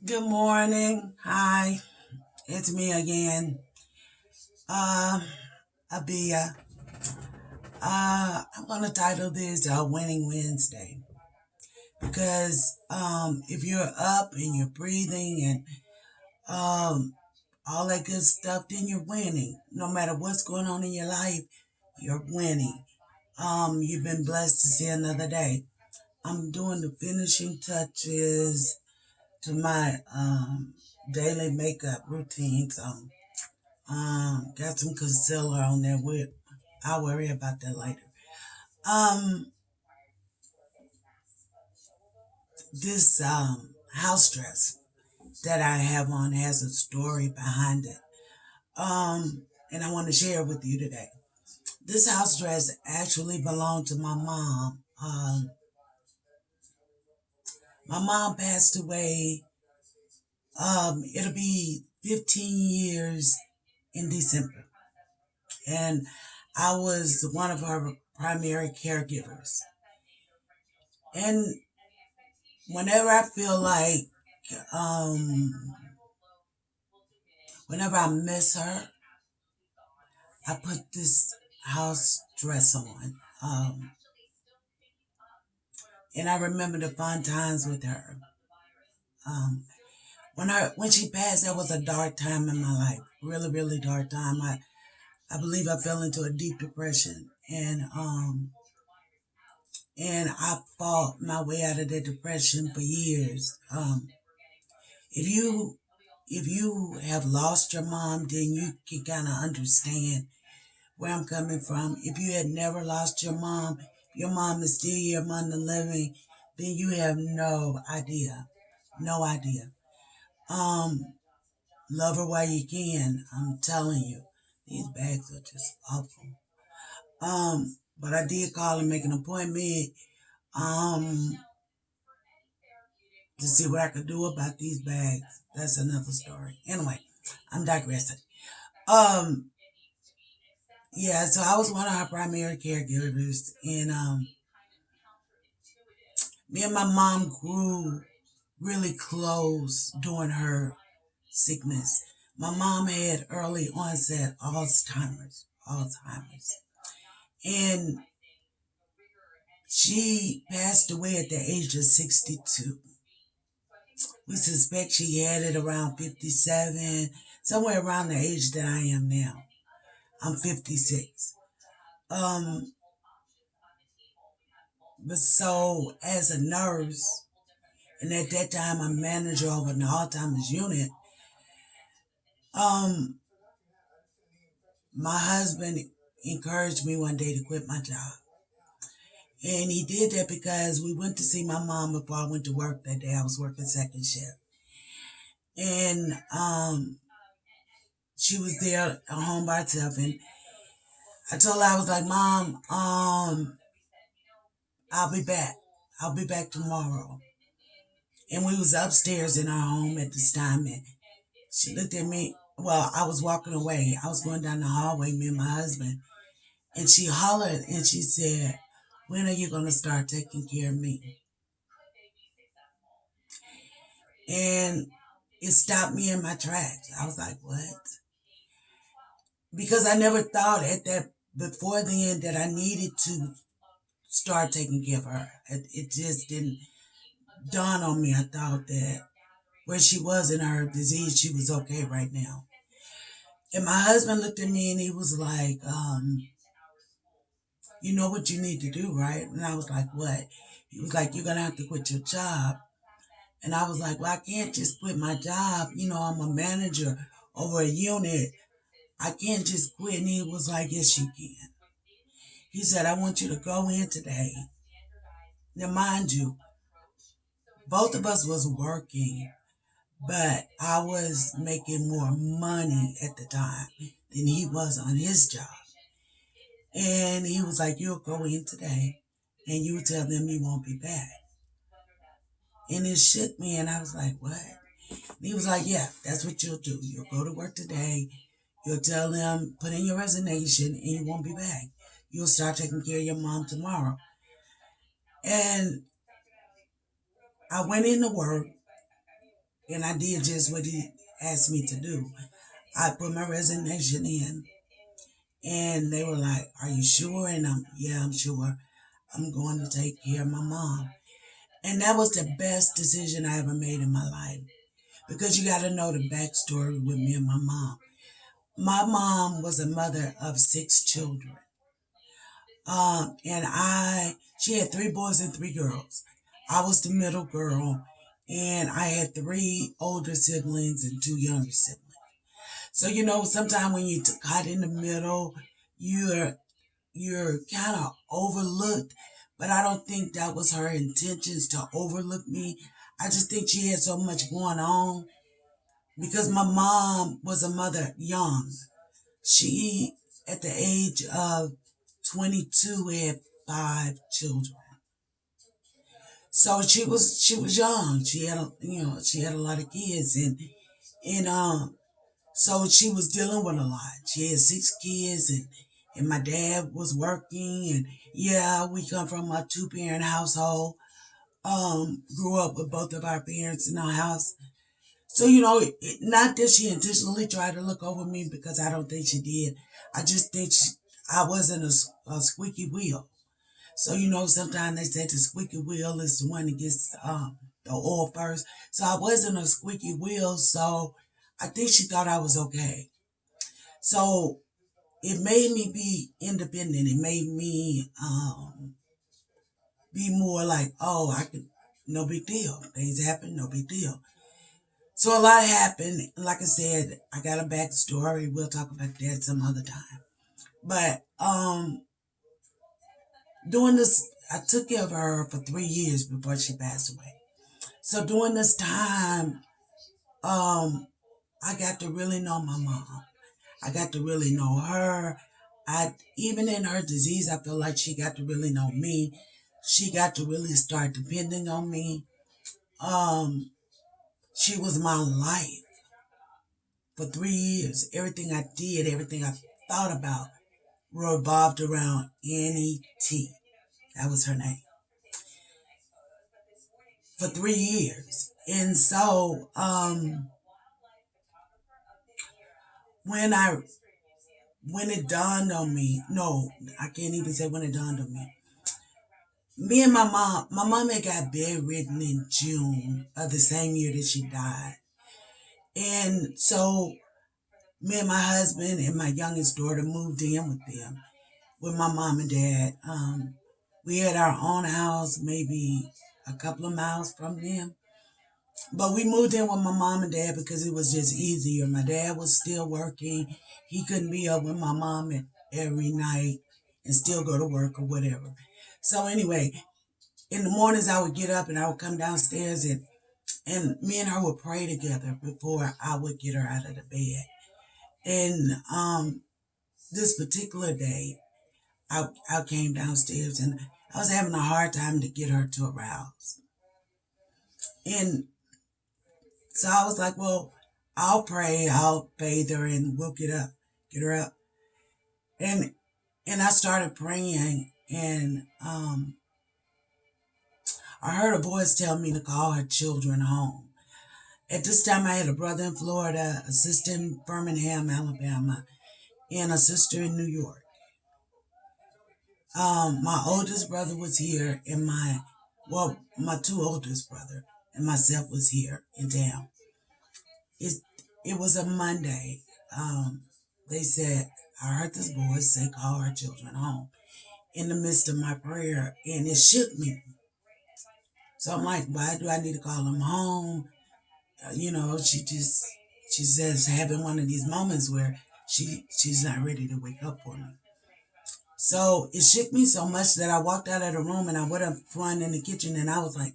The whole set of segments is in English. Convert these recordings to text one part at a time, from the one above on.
Good morning. Hi, it's me again. Um, Abia. I'm gonna title this Winning Wednesday because if you're up and you're breathing and all that good stuff, then you're winning. No matter what's going on in your life, you're winning. You've been blessed to see another day. I'm doing the finishing touches to my daily makeup routine, so got some concealer on there. I'll worry about that later. Um, this house dress that I have on has a story behind it. And I want to share it with you today. This house dress actually belonged to my mom. My mom passed away. It'll be 15 years in December, and I was one of her primary caregivers. And whenever I feel like, um, whenever I miss her, I put this house dress on. And I remember the fun times with her. Um, when she passed, that was a dark time in my life, really, really dark time. I believe I fell into a deep depression, and I fought my way out of the depression for years. If you if you have lost your mom, then you can kind of understand where I'm coming from. If you had never lost your mom is still here among the living, then you have no idea. No idea. Um, Love her while you can. I'm telling you. These bags are just awful. But I did call and make an appointment um to see what I could do about these bags. That's another story. Anyway, I'm digressing. Um, yeah, so I was one of her primary caregivers, and me and my mom grew really close during her sickness. My mom had early onset Alzheimer's, and she passed away at the age of 62. We suspect she had it around 57, somewhere around the age that I am now. I'm 56. Um, but so as a nurse, and at that time a manager over an Alzheimer's unit, um, my husband encouraged me one day to quit my job. And he did that because we went to see my mom before I went to work that day. I was working second shift. And she was there at home by herself. And I told her, I was like, Mom, I'll be back. I'll be back tomorrow. And we was upstairs in our home at this time. And she looked at me. Well, I was walking away. I was going down the hallway, me and my husband. And she hollered and she said, when are you going to start taking care of me? And it stopped me in my tracks. I was like, what? Because I never thought at that before then that I needed to start taking care of her. It just didn't dawn on me. I thought that where she was in her disease, she was okay right now. And my husband looked at me and he was like, you know what you need to do, right? And I was like, what? He was like, you're going to have to quit your job. And I was like, well, I can't just quit my job. You know, I'm a manager over a unit. I can't just quit. And he was like, yes, you can. He said, I want you to go in today. Now, mind you, both of us was working, but I was making more money at the time than he was on his job. And he was like, you'll go in today and you tell them you won't be back. And it shook me and I was like, what? And he was like, yeah, that's what you'll do. You'll go to work today. You'll tell them, put in your resignation and you won't be back. You'll start taking care of your mom tomorrow. And I went into work And I did just what he asked me to do. I put my resignation in, and they were like, "Are you sure?" And yeah, I'm sure. I'm going to take care of my mom. And that was the best decision I ever made in my life. Because you got to know the backstory with me and my mom. My mom was a mother of 6 children. She had 3 boys and 3 girls. I was the middle girl, and I had 3 older siblings and 2 younger siblings. So sometimes when you caught in the middle, you're kind of overlooked. But I don't think that was her intentions to overlook me. I just think she had so much going on because my mom was a mother young. She, at the age of 22, had 5 children. So she was young. She had a lot of kids, and so she was dealing with a lot. She had 6 kids, and my dad was working, and yeah, we come from a 2-parent household. Grew up with both of our parents in our house. So not that she intentionally tried to look over me, because I don't think she did. I just think I wasn't a squeaky wheel. So sometimes they say the squeaky wheel is the one that gets the oil first. So I wasn't a squeaky wheel. So I think she thought I was okay. So it made me be independent. It made me be more like, oh, I could, no big deal. Things happen, no big deal. So a lot happened. Like I said, I got a backstory. We'll talk about that some other time. But doing this, I took care of her for 3 years before she passed away. So during this time, I got to really know my mom. I got to really know her. I Even in her disease, I feel like she got to really know me. She got to really start depending on me. Um, she was my life for 3 years. Everything I did, everything I thought about revolved around Annie T. That was her name for 3 years. And so when I when it dawned on me, no, I can't even say when it dawned on me. Me and my mom had got bedridden in June of the same year that she died. And so me and my husband and my youngest daughter moved in with them, with my mom and dad. We had our own house, maybe a couple of miles from them. But we moved in with my mom and dad because it was just easier. My dad was still working. He couldn't be up with my mom every night and still go to work or whatever. So anyway, in the mornings I would get up and I would come downstairs, and me and her would pray together before I would get her out of the bed. And this particular day, I came downstairs and I was having a hard time to get her to arouse. And so I was like, well, I'll pray, I'll bathe her, and we'll get her up. And I started praying, and I heard a voice tell me to call her children home. At this time, I had a brother in Florida, a sister in Birmingham, Alabama, and a sister in New York. My oldest brother was here, and my 2 oldest brother and myself was here in town. It it was a Monday. They said I heard this voice say, "Call our children home," in the midst of my prayer, and it shook me. So I'm like, why do I need to call them home? She says having one of these moments where she's not ready to wake up for me. So it shook me so much that I walked out of the room and I went up front in the kitchen and I was like,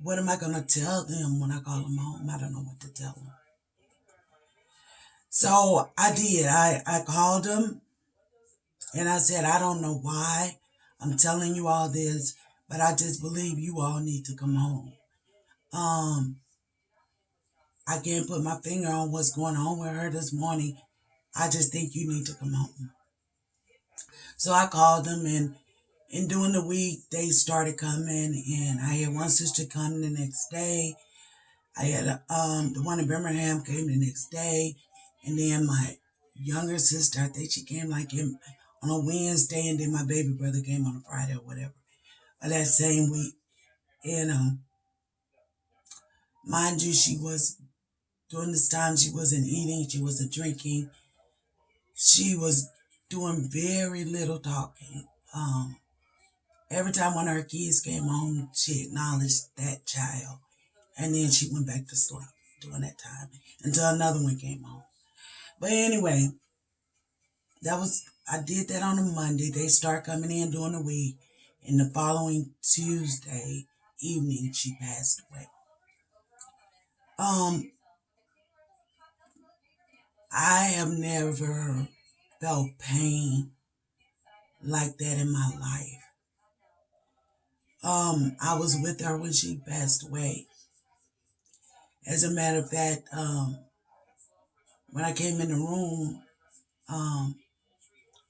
what am I going to tell them when I call them home? I don't know what to tell them. So I did. I called them and I said, I don't know why I'm telling you all this, but I just believe you all need to come home. Um, I can't put my finger on what's going on with her this morning. I just think you need to come home. So I called them, And during the week, they started coming, and I had one sister come the next day. I had the one in Birmingham came the next day, and then my younger sister, I think she came like on a Wednesday, and then my baby brother came on a Friday or whatever. But that same week, and mind you, she was during this time she wasn't eating, she wasn't drinking, she was doing very little talking. Every time one of her kids came home, she acknowledged that child, and then she went back to sleep during that time until another one came home. But anyway, I did that on a Monday. They start coming in during the week, and the following Tuesday evening she passed away. Um, I have never felt pain like that in my life. I was with her when she passed away. As a matter of fact, when I came in the room, um,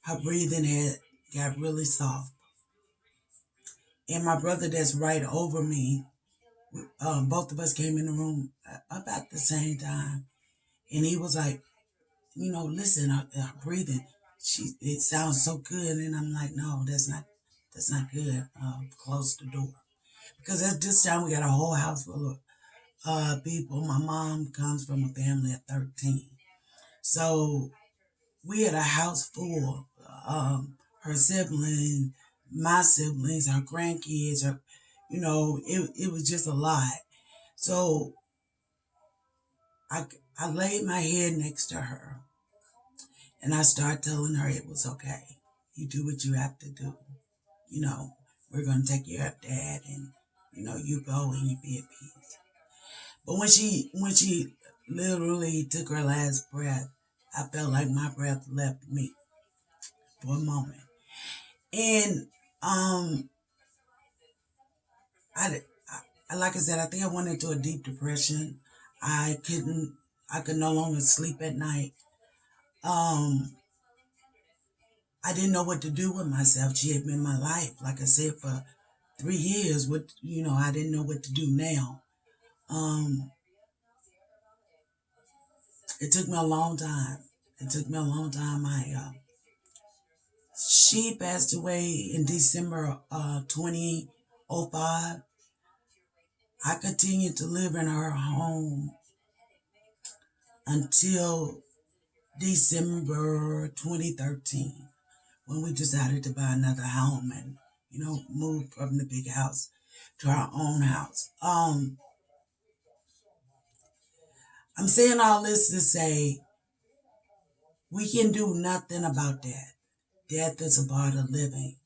her breathing had got really soft. And my brother that's right over me, both of us came in the room about the same time. And he was like, listen, her breathing, it sounds so good. And I'm like, no, that's not good. Close the door. Because at this time we got a whole house full of people. My mom comes from a family of 13. So we had a house full. Her siblings, my siblings, her grandkids, it was just a lot. So I, I laid my head next to her and I started telling her it was okay. You do what you have to do. You know, we're going to take care of dad and, you go and you be at peace. But when she literally took her last breath, I felt like my breath left me for a moment. And I, like I said, I think I went into a deep depression. I couldn't, I could no longer sleep at night. Um, I didn't know what to do with myself. She had been my life, like I said, for 3 years. I didn't know what to do now. Um, it took me a long time. It took me a long time. She passed away in December 2005. I continued to live in her home until December 2013 when we decided to buy another home and, move from the big house to our own house. I'm saying all this to say we can do nothing about that. Death is a part of living.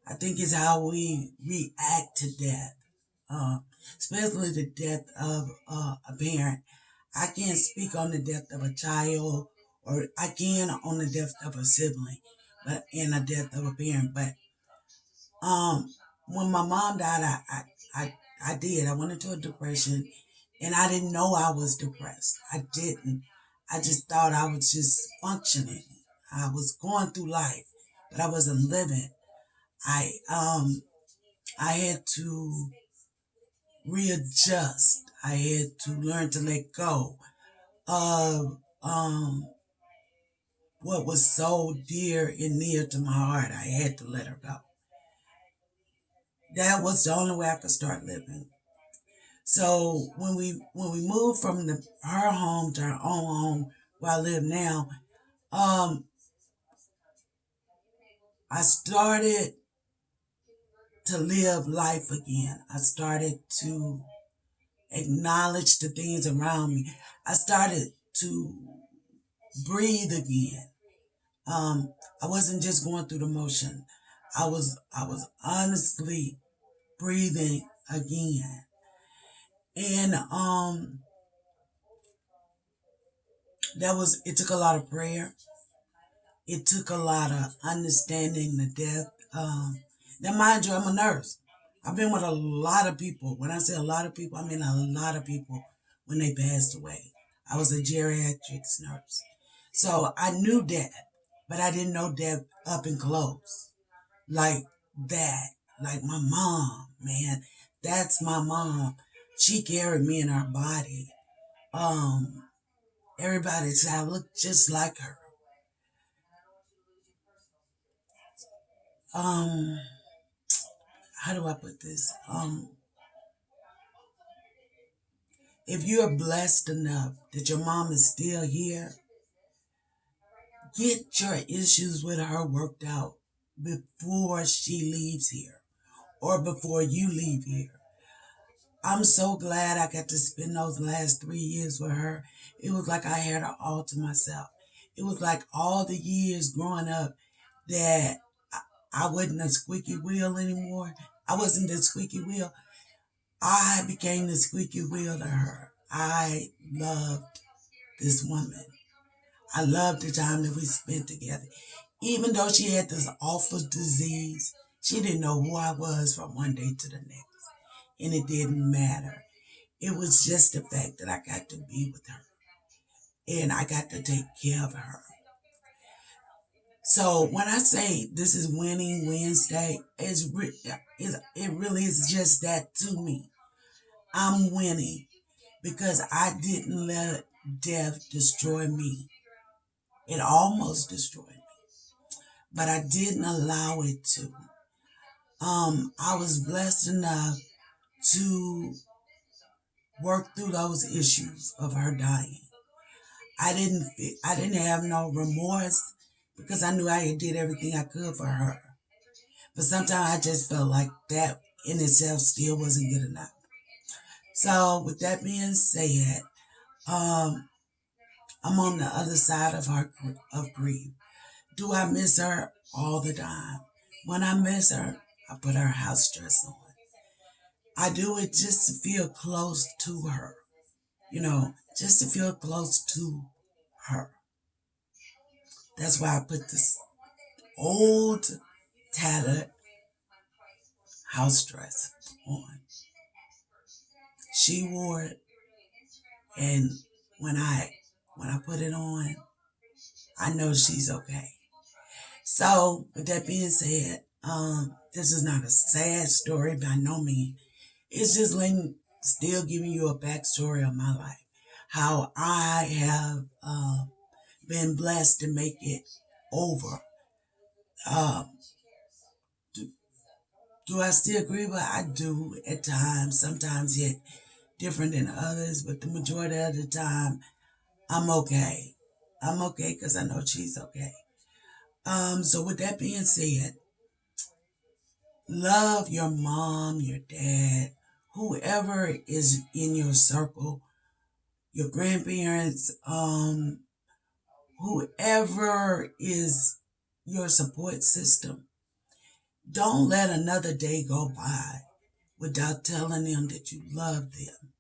I think it's how we react to death, uh, especially the death of a parent. I can't speak on the death of a child, or I can on the death of a sibling, but in the death of a parent. But um, when my mom died, I did. I went into a depression, and I didn't know I was depressed. I didn't. I just thought I was just functioning. I was going through life, but I wasn't living. I um I had to readjust. I had to learn to let go of what was so dear and near to my heart. I had to let her go. That was the only way I could start living. So when we moved from her home to our own home where I live now, um, I started to live life again. I started to acknowledge the things around me. I started to breathe again. I wasn't just going through the motion. I was honestly breathing again. And it took a lot of prayer. It took a lot of understanding the death. Now mind you, I'm a nurse. I've been with a lot of people. When I say a lot of people, I mean a lot of people when they passed away. I was a geriatrics nurse. So I knew death, but I didn't know death up and close. Like that. Like my mom, man. That's my mom. She carried me in her body. Um, Everybody said I look just like her. Um, how do I put this? If you are blessed enough that your mom is still here, get your issues with her worked out before she leaves here or before you leave here. I'm so glad I got to spend those last 3 years with her. It was like I had her all to myself. It was like all the years growing up that I wasn't a squeaky wheel anymore. I wasn't the squeaky wheel. I became the squeaky wheel to her. I loved this woman. I loved the time that we spent together. Even though she had this awful disease, she didn't know who I was from one day to the next. And it didn't matter. It was just the fact that I got to be with her and I got to take care of her. So when I say this is Winning Wednesday, it really is just that to me. I'm winning because I didn't let death destroy me. It almost destroyed me, but I didn't allow it to. I was blessed enough to work through those issues of her dying. I didn't have no remorse because I knew I did everything I could for her. But sometimes I just felt like that in itself still wasn't good enough. So with that being said, um, I'm on the other side of her of grief. Do I miss her all the time? When I miss her, I put her house dress on. I do it just to feel close to her, just to feel close to her. That's why I put this old, tattered house dress on. She wore it, and when I when I put it on, I know she's okay. So, with that being said, this is not a sad story by no means. It's just still giving you a backstory of my life, how I have been blessed to make it over. Um, do, do I still agree? But I do at times, sometimes yet different than others, but the majority of the time, I'm okay. I'm okay because I know she's okay. So with that being said, love your mom, your dad, whoever is in your circle, your grandparents, whoever is your support system. Don't let another day go by without telling them that you love them.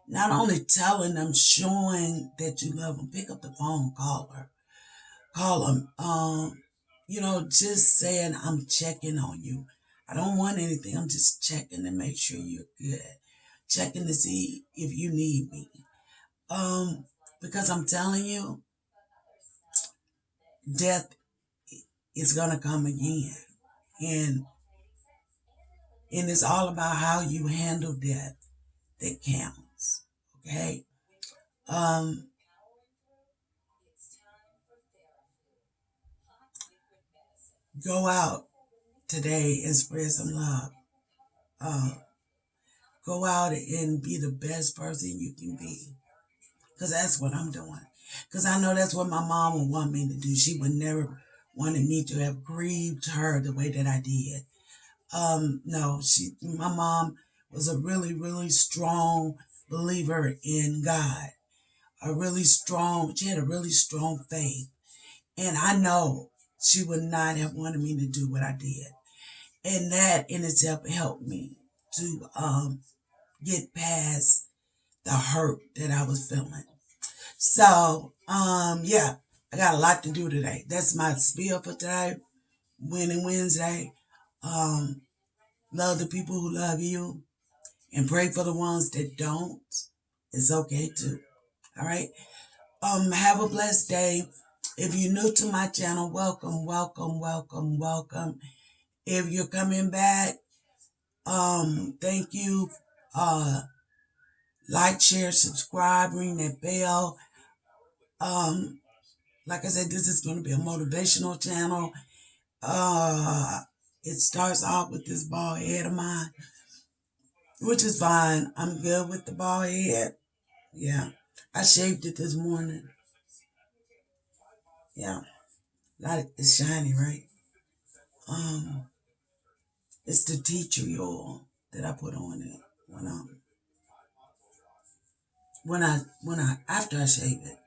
Not only telling them, showing that you love them. Pick up the phone, call her, call them. Just saying I'm checking on you. I don't want anything. I'm just checking to make sure you're good. Checking to see if you need me. Because I'm telling you, death is gonna come again, and it's all about how you handle death that counts. Okay. Um, Go out today and spread some love. Uh, Go out and be the best person you can be. Because that's what I'm doing. Because I know that's what my mom would want me to do. She would never wanted me to have grieved her the way that I did. No, my mom was a really, really strong believer in God. She had a really strong faith. And I know she would not have wanted me to do what I did. And that in itself helped me to get past the hurt that I was feeling. So, yeah, I got a lot to do today. That's my spiel for today. Winning Wednesday. Um, love the people who love you and pray for the ones that don't. It's okay too. All right. Have a blessed day. If you're new to my channel, welcome, welcome, welcome, welcome. If you're coming back, thank you. Like, share, subscribe, ring that bell. Like I said, this is going to be a motivational channel. It starts off with this bald head of mine, which is fine. I'm good with the bald head. Yeah. I shaved it this morning. Yeah. It's shiny, right? It's the tea tree oil that I put on it after I shave it.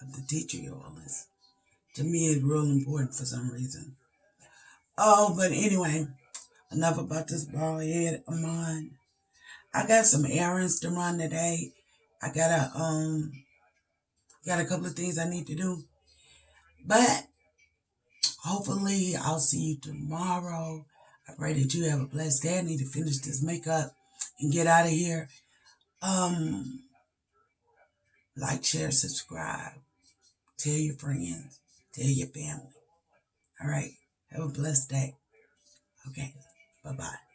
The tea tree oil is, to me, is real important for some reason. Oh, but anyway, enough about this bald head of mine. I got some errands to run today. I got a couple of things I need to do. But hopefully I'll see you tomorrow. I pray that you have a blessed day. I need to finish this makeup and get out of here. Like, share, subscribe. Tell your friends. Tell your family. All right. Have a blessed day. Okay. Bye-bye.